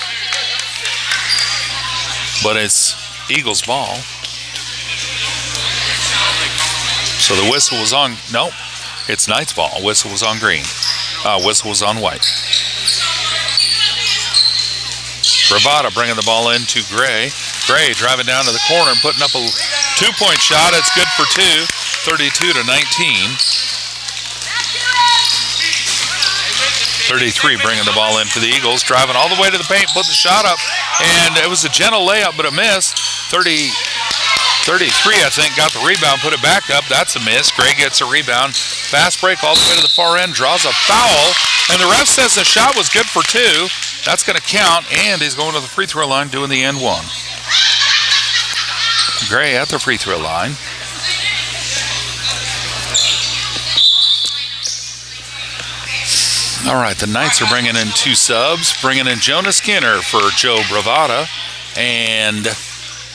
But it's Eagles ball. So the whistle was on, nope, it's Knights ball. Whistle was on green. Whistle was on white. Ravada bringing the ball in to Gray. Gray driving down to the corner and putting up a two-point shot. It's good for 2, 32-19. 33 bringing the ball in for the Eagles. Driving all the way to the paint, put the shot up. And it was a gentle layup, but it missed. 33, I think, got the rebound, put it back up. That's a miss. Gray gets a rebound. Fast break all the way to the far end. Draws a foul. And the ref says the shot was good for 2. That's going to count, and he's going to the free throw line doing the end one. Gray at the free throw line. All right, the Knights are bringing in 2 subs, bringing in Jonah Skinner for Joe Bravada and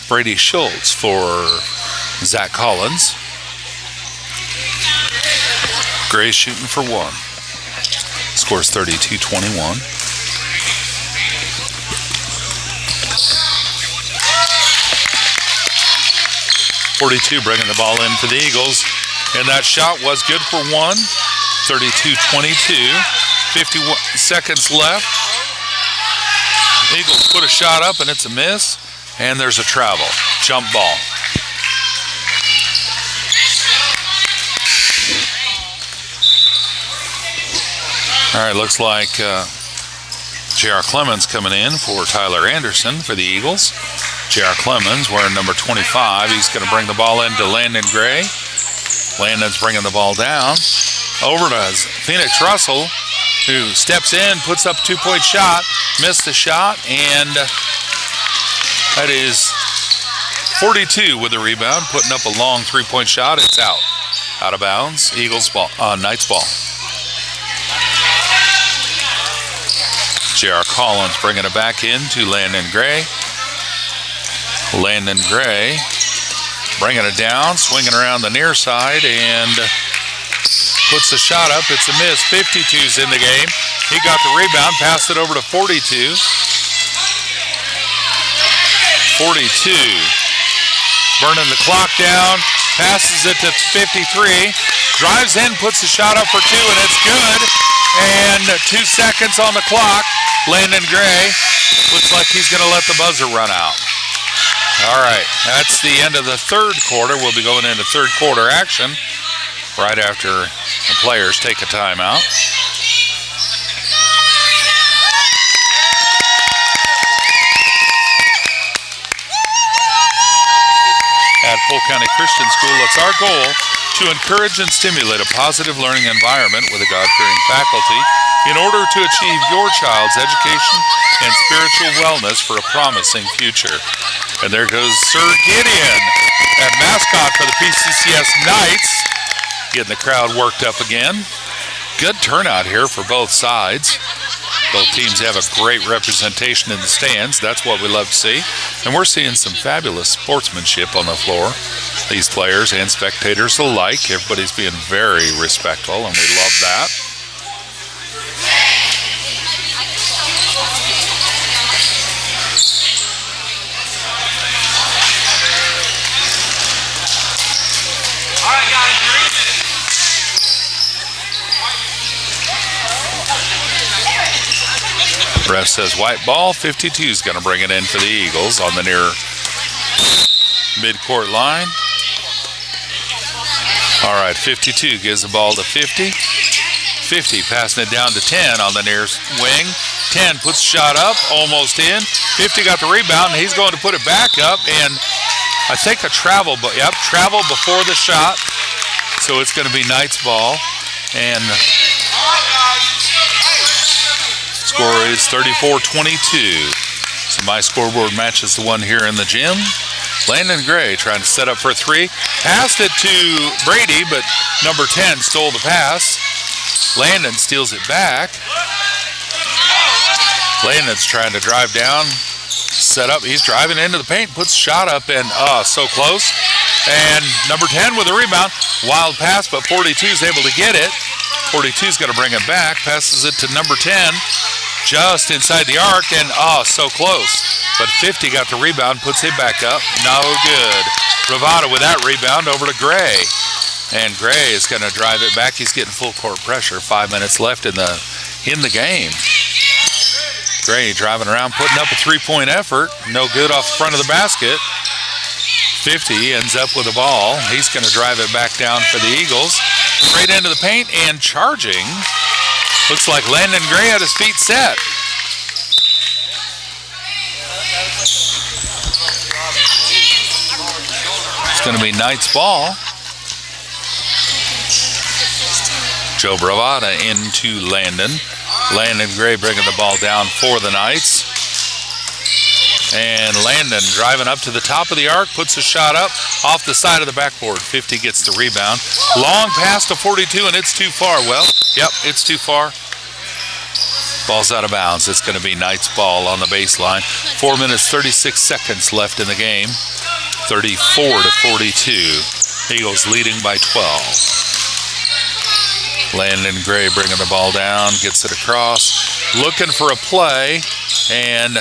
Brady Schultz for Zach Collins. Gray shooting for 1. Scores 32-21. 42 bringing the ball in for the Eagles. And that shot was good for one. 32-22. 51 seconds left. Eagles put a shot up, and it's a miss. And there's a travel. Jump ball. All right, looks like J.R. Clemens coming in for Tyler Anderson for the Eagles. J.R. Clemens wearing number 25. He's going to bring the ball into Landon Gray. Landon's bringing the ball down. Over to Phoenix Russell, who steps in, puts up a two-point shot, missed the shot, and that is 42 with the rebound, putting up a long three-point shot. It's out of bounds. Eagles ball, Knights ball. J.R. Collins bringing it back into Landon Gray. Landon Gray bringing it down, swinging around the near side, and puts the shot up. It's a miss. 52's in the game. He got the rebound, passed it over to 42. 42. Burning the clock down, passes it to 53. Drives in, puts the shot up for two, and it's good. And 2 seconds on the clock. Landon Gray looks like he's going to let the buzzer run out. All right, that's the end of the third quarter. We'll be going into third quarter action right after the players take a timeout. At Polk County Christian School, it's our goal to encourage and stimulate a positive learning environment with a God-fearing faculty in order to achieve your child's education and spiritual wellness for a promising future. And there goes Sir Gideon, that mascot for the PCCS Knights, getting the crowd worked up again. Good turnout here for both sides. Both teams have a great representation in the stands. That's what we love to see. And we're seeing some fabulous sportsmanship on the floor. These players and spectators alike. Everybody's being very respectful, and we love that. All right, guys, you're in it. Ref says white ball. 52 is going to bring it in for the Eagles on the near midcourt line. All right, 52 gives the ball to 50. 50 passing it down to 10 on the near wing. 10 puts the shot up, almost in. 50 got the rebound, and he's going to put it back up, and I think a travel, but yep, travel before the shot. So it's going to be Knights ball, and score is 34-22. So my scoreboard matches the one here in the gym. Landon Gray trying to set up for a three. Passed it to Brady, but number 10 stole the pass. Landon steals it back. Landon's trying to drive down, set up. He's driving into the paint, puts the shot up, and so close. And number 10 with a rebound. Wild pass, but 42 is able to get it. 42's going to bring it back. Passes it to number 10. Just inside the arc, and so close. But 50 got the rebound, puts it back up. No good. Bravado with that rebound over to Gray. And Gray is going to drive it back. He's getting full court pressure. 5 minutes left in the game. Gray driving around, putting up a three-point effort. No good off the front of the basket. 50 ends up with the ball. He's going to drive it back down for the Eagles. Straight into the paint and charging. Looks like Landon Gray had his feet set. It's going to be Knights ball. Joe Bravada into Landon. Landon Gray bringing the ball down for the Knights. And Landon driving up to the top of the arc, puts a shot up off the side of the backboard. 50 gets the rebound. Long pass to 42, and it's too far. Well, yep, it's too far. Ball's out of bounds. It's going to be Knights ball on the baseline. 4 minutes, 36 seconds left in the game. 34-42. Eagles leading by 12. Landon Gray bringing the ball down, gets it across, looking for a play, and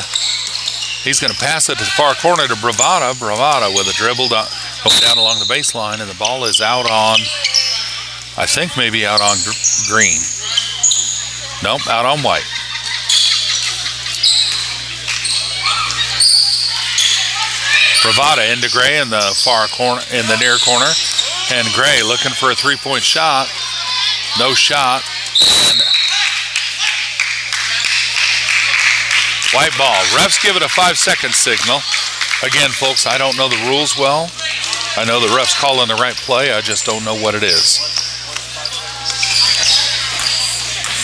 he's going to pass it to the far corner to Bravada. Bravada with a dribble going down along the baseline, and the ball is out on I think maybe out on green. Nope, out on white. Bravada into Gray in the far corner, in the near corner, and Gray looking for a three-point shot. No shot. And white ball. Refs give it a 5-second signal. Again, folks, I don't know the rules well. I know the refs calling the right play. I just don't know what it is.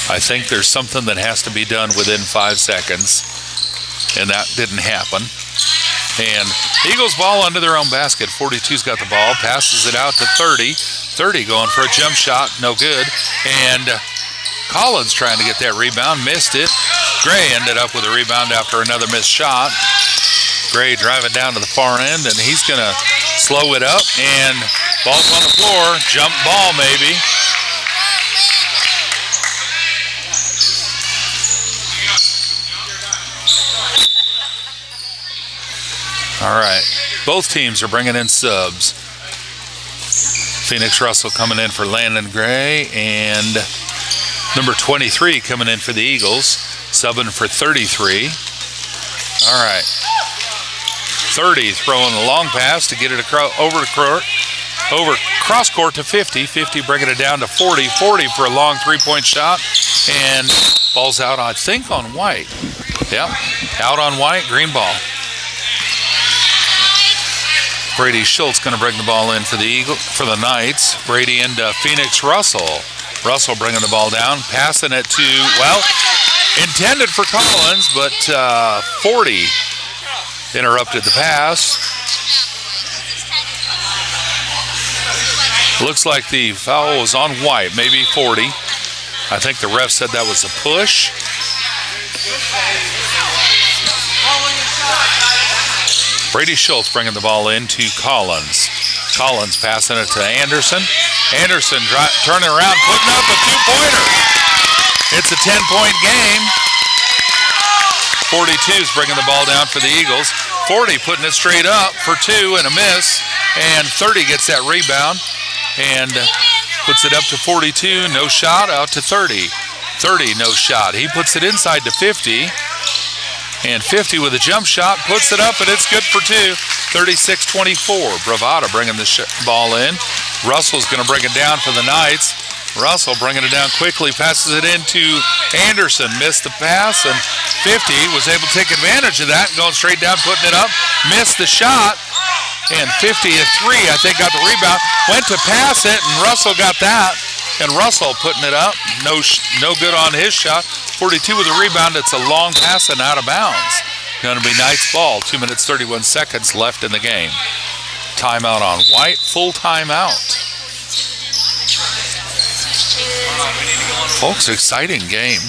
I think there's something that has to be done within 5 seconds, and that didn't happen. And Eagles ball under their own basket. 42's got the ball, passes it out to 30. 30 going for a jump shot, no good. And Collins trying to get that rebound, missed it. Gray ended up with a rebound after another missed shot. Gray driving down to the far end, and he's going to slow it up. And ball's on the floor, jump ball maybe. All right, both teams are bringing in subs. Phoenix Russell coming in for Landon Gray, and number 23 coming in for the Eagles, subbing for 33. All right, 30 throwing a long pass to get it across, over cross court to 50. 50 bringing it down to 40. 40 for a long three-point shot, and ball's out, I think, on white. Yep, out on white, green ball. Brady Schultz going to bring the ball in for the Knights. Brady into Phoenix Russell. Russell bringing the ball down, passing it to, well, intended for Collins, but 40 interrupted the pass. Looks like the foul was on white, maybe 40. I think the ref said that was a push. Brady Schultz bringing the ball in to Collins. Collins passing it to Anderson. Anderson turning around, putting up a two-pointer. It's a 10-point game. 42's bringing the ball down for the Eagles. 40 putting it straight up for two and a miss. And 30 gets that rebound and puts it up to 42. No shot, out to 30. 30, no shot. He puts it inside to 50. And 50 with a jump shot, puts it up, and it's good for two. 36-24. Bravada bringing the ball in. Russell's going to bring it down for the Knights. Russell bringing it down quickly, passes it into Anderson. Missed the pass, and 50 was able to take advantage of that, going straight down, putting it up. Missed the shot, and 50 at three, I think, got the rebound. Went to pass it, and Russell got that. And Russell putting it up, no good on his shot. 42 with a rebound. It's a long pass and out of bounds. Going to be Knights ball. 2 minutes, 31 seconds left in the game. Timeout on white. Full timeout. Folks, exciting game.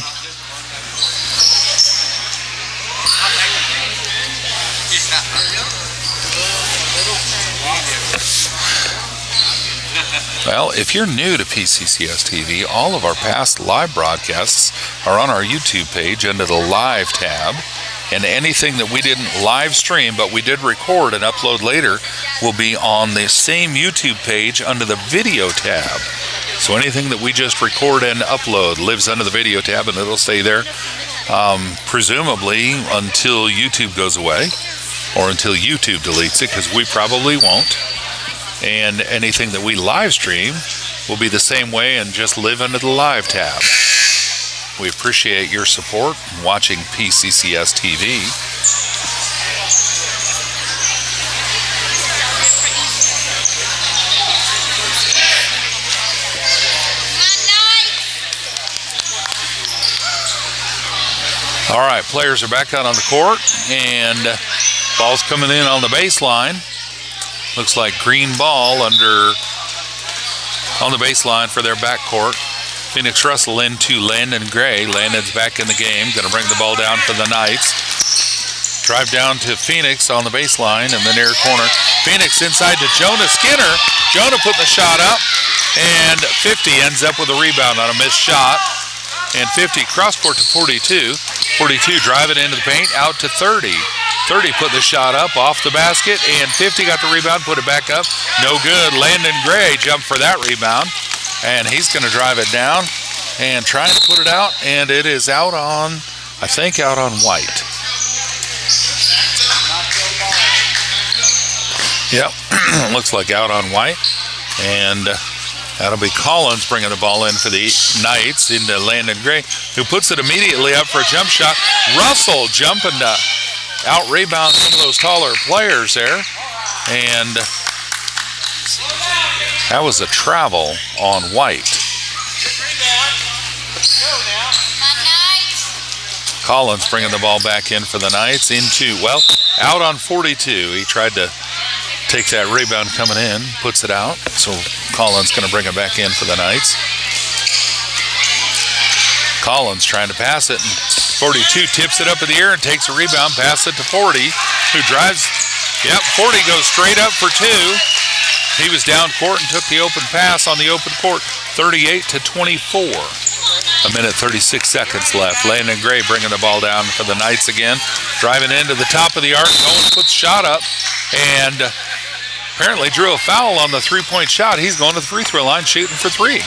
Well, if you're new to PCCS TV, all of our past live broadcasts are on our YouTube page under the Live tab, and anything that we didn't live stream but we did record and upload later will be on the same YouTube page under the Video tab. So anything that we just record and upload lives under the Video tab, and it'll stay there presumably until YouTube goes away or until YouTube deletes it, because we probably won't. And anything that we live stream will be the same way and just live under the Live tab. We appreciate your support in watching PCCS TV. All right, players are back out on the court, and ball's coming in on the baseline. Looks like green ball on the baseline for their backcourt. Phoenix Russell into Landon Gray. Landon's back in the game. Going to bring the ball down for the Knights. Drive down to Phoenix on the baseline in the near corner. Phoenix inside to Jonah Skinner. Jonah putting the shot up. And 50 ends up with a rebound on a missed shot. And 50 cross court to 42. 42 driving into the paint, out to 30. 30 put the shot up off the basket, and 50 got the rebound, put it back up. No good. Landon Gray jumped for that rebound. and he's going to drive it down and trying to put it out, and it is out on, I think, out on White. Yep, looks like out on White, and that'll be Collins bringing the ball in for the Knights into Landon Gray, who puts it immediately up for a jump shot. Russell jumping to out-rebound some of those taller players there, and that was a travel on White. Collins bringing the ball back in for the Knights into, well, out on 42. He tried to take that rebound coming in, puts it out. So Collins going to bring it back in for the Knights. Collins trying to pass it, and 42 tips it up in the air and takes a rebound, pass it to 40, who drives. Yep, 40 goes straight up for two. He was down court and took the open pass on the open court, 38-24. A minute, 36 seconds left. Landon Gray bringing the ball down for the Knights again. Driving into the top of the arc, going, puts shot up, and apparently drew a foul on the three-point shot. He's going to the free throw line, shooting for three.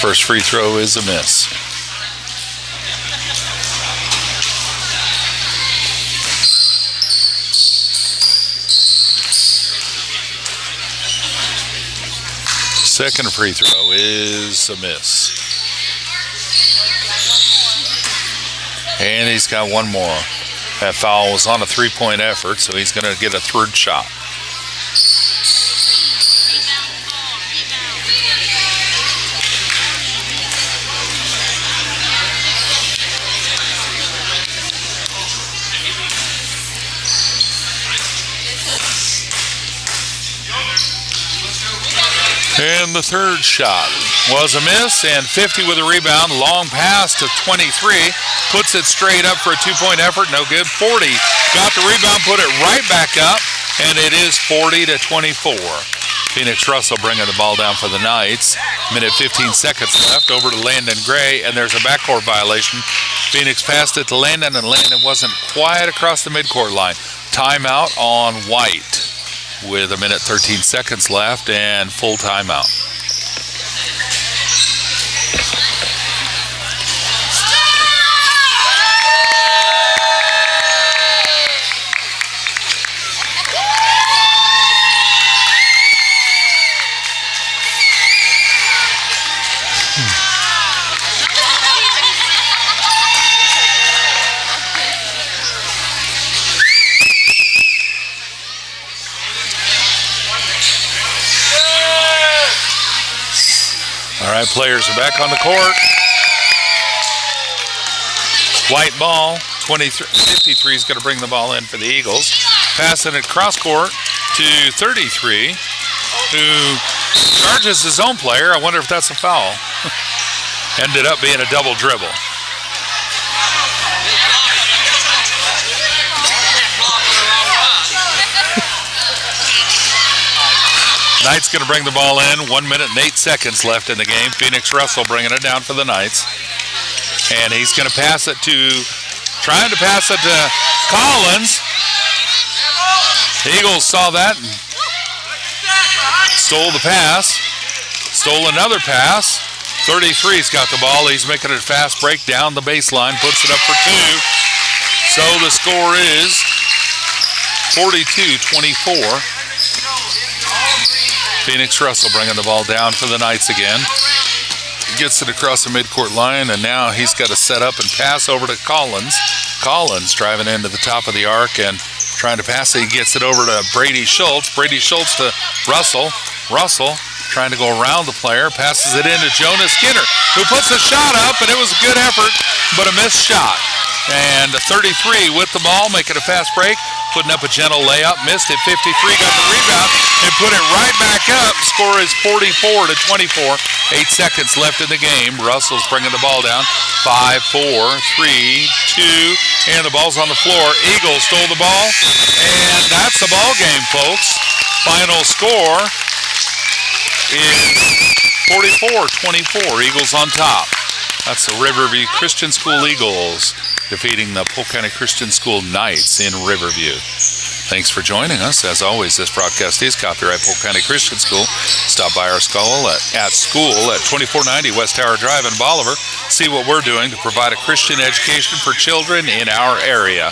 First free throw is a miss. Second free throw is a miss. And he's got one more. That foul was on a three-point effort, so he's going to get a third shot. And the third shot was a miss, and 50 with a rebound. Long pass to 23. Puts it straight up for a two-point effort. No good. 40 got the rebound, put it right back up, and it is 40-24. Phoenix Russell bringing the ball down for the Knights. Minute 15 seconds left. Over to Landon Gray, and there's a backcourt violation. Phoenix passed it to Landon, and Landon wasn't quite across the midcourt line. Timeout on White with a minute 13 seconds left and full timeout. All right, players are back on the court. White ball, 53 is going to bring the ball in for the Eagles. Passing it cross court to 33, who charges his own player. I wonder if that's a foul. Ended up being a double dribble. Knights going to bring the ball in. 1 minute and 8 seconds left in the game. Phoenix Russell bringing it down for the Knights. And he's going to pass it to, trying to pass it to Collins. The Eagles saw that and stole the pass. Stole another pass. 33's got the ball. He's making a fast break down the baseline. Puts it up for two. So the score is 42-24. Phoenix Russell bringing the ball down for the Knights again. Gets it across the midcourt line, and now he's got to set up and pass over to Collins. Collins driving into the top of the arc and trying to pass it. He gets it over to Brady Schultz. Brady Schultz to Russell. Russell trying to go around the player. Passes it into Jonas Skinner, who puts a shot up, and it was a good effort, but a missed shot. And 33 with the ball, making a fast break. putting up a gentle layup, missed it, 53, got the rebound, and put it right back up. Score is 44-24. 8 seconds left in the game. Russell's bringing the ball down. 5, 4, 3, 2, and the ball's on the floor. Eagles stole the ball, and that's the ball game, folks. Final score is 44-24. Eagles on top. That's the Riverview Christian School Eagles defeating the Polk County Christian School Knights in Riverview. Thanks for joining us. As always, this broadcast is copyright Polk County Christian School. Stop by our school at 2490 West Tower Drive in Bolivar. See what we're doing to provide a Christian education for children in our area.